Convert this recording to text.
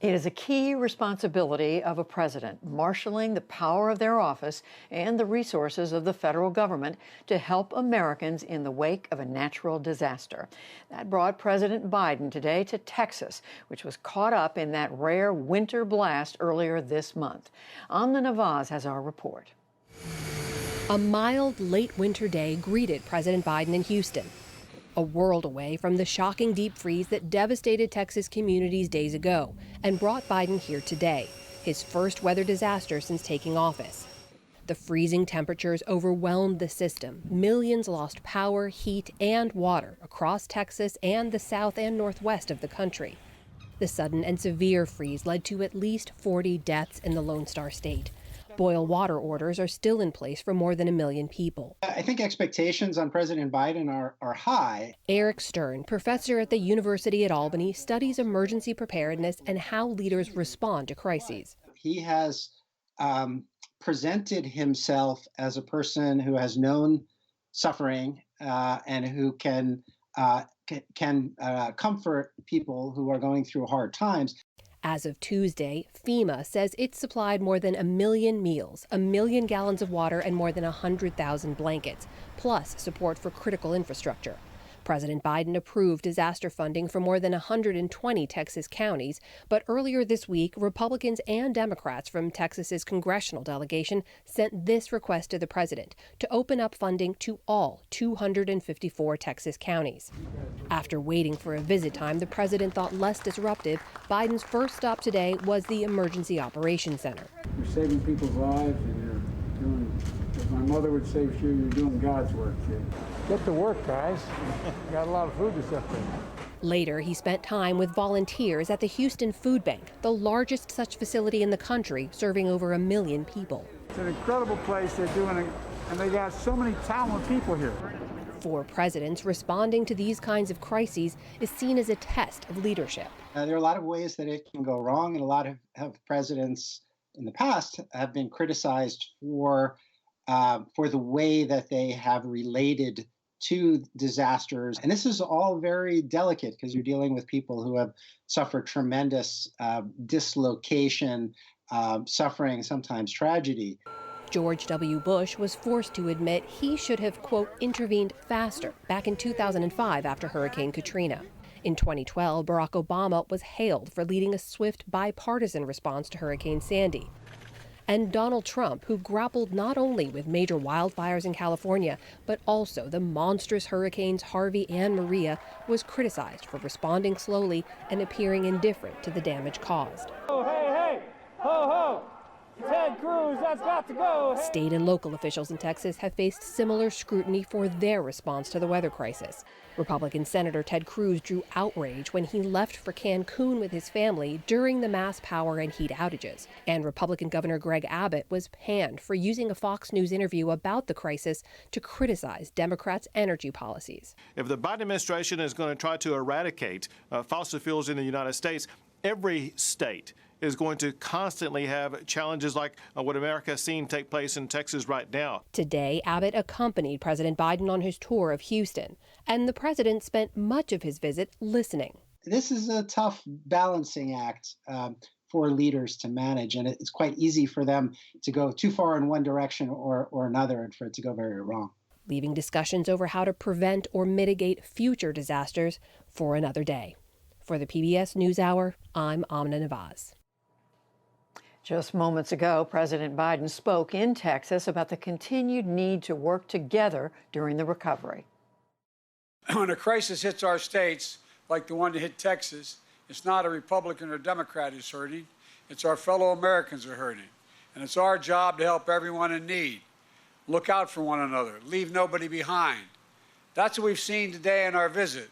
It is a key responsibility of a president, marshaling the power of their office and the resources of the federal government to help Americans in the wake of a natural disaster. That brought President Biden today to Texas, which was caught up in that rare winter blast earlier this month. Amna Nawaz has our report. A mild late winter day greeted President Biden in Houston, a world away from the shocking deep freeze that devastated Texas communities days ago and brought Biden here today, his first weather disaster since taking office. The freezing temperatures overwhelmed the system. Millions lost power, heat, and water across Texas and the south and northwest of the country. The sudden and severe freeze led to at least 40 deaths in the Lone Star State. Boil water orders are still in place for more than 1 million people. I think expectations on President Biden are high. Eric Stern, professor at the University at Albany, studies emergency preparedness and how leaders respond to crises. He has presented himself as a person who has known suffering and who can comfort people who are going through hard times. As of Tuesday, FEMA says it supplied more than 1 million meals, 1 million gallons of water, and more than 100,000 blankets, plus support for critical infrastructure. President Biden approved disaster funding for more than 120 Texas counties, but earlier this week, Republicans and Democrats from Texas's congressional delegation sent this request to the president to open up funding to all 254 Texas counties. After waiting for a visit time the president thought less disruptive, Biden's first stop today was the Emergency Operations Center. You're saving people's lives, and you're doing, as my mother would say, sure, you're doing God's work, kid. Get to work, guys. Got a lot of food to separate. Later, he spent time with volunteers at the Houston Food Bank, the largest such facility in the country, serving over 1 million people. It's an incredible place they're doing, and they got so many talented people here. For presidents, responding to these kinds of crises is seen as a test of leadership. There are a lot of ways that it can go wrong, and a lot of presidents in the past have been criticized for the way that they have related to disasters. And this is all very delicate because you're dealing with people who have suffered tremendous dislocation, suffering, sometimes tragedy. George W. Bush was forced to admit he should have, quote, intervened faster back in 2005 after Hurricane Katrina. In 2012, Barack Obama was hailed for leading a swift bipartisan response to Hurricane Sandy. And Donald Trump, who grappled not only with major wildfires in California, but also the monstrous hurricanes Harvey and Maria, was criticized for responding slowly and appearing indifferent to the damage caused. Oh, hey, ho, ho! Ted Cruz, that's got to go! State and local officials in Texas have faced similar scrutiny for their response to the weather crisis. Republican Senator Ted Cruz drew outrage when he left for Cancun with his family during the mass power and heat outages. And Republican Governor Greg Abbott was panned for using a Fox News interview about the crisis to criticize Democrats' energy policies. If the Biden administration is going to try to eradicate fossil fuels in the United States, every state is going to constantly have challenges like what America has seen take place in Texas right now. Today, Abbott accompanied President Biden on his tour of Houston, and the president spent much of his visit listening. This is a tough balancing act for leaders to manage, and it's quite easy for them to go too far in one direction or another and for it to go very wrong. Leaving discussions over how to prevent or mitigate future disasters for another day. For the PBS NewsHour, I'm Amna Nawaz. Just moments ago, President Biden spoke in Texas about the continued need to work together during the recovery. When a crisis hits our states, like the one that hit Texas, it's not a Republican or Democrat who's hurting. It's our fellow Americans who are hurting. And it's our job to help everyone in need. Look out for one another. Leave nobody behind. That's what we've seen today in our visit.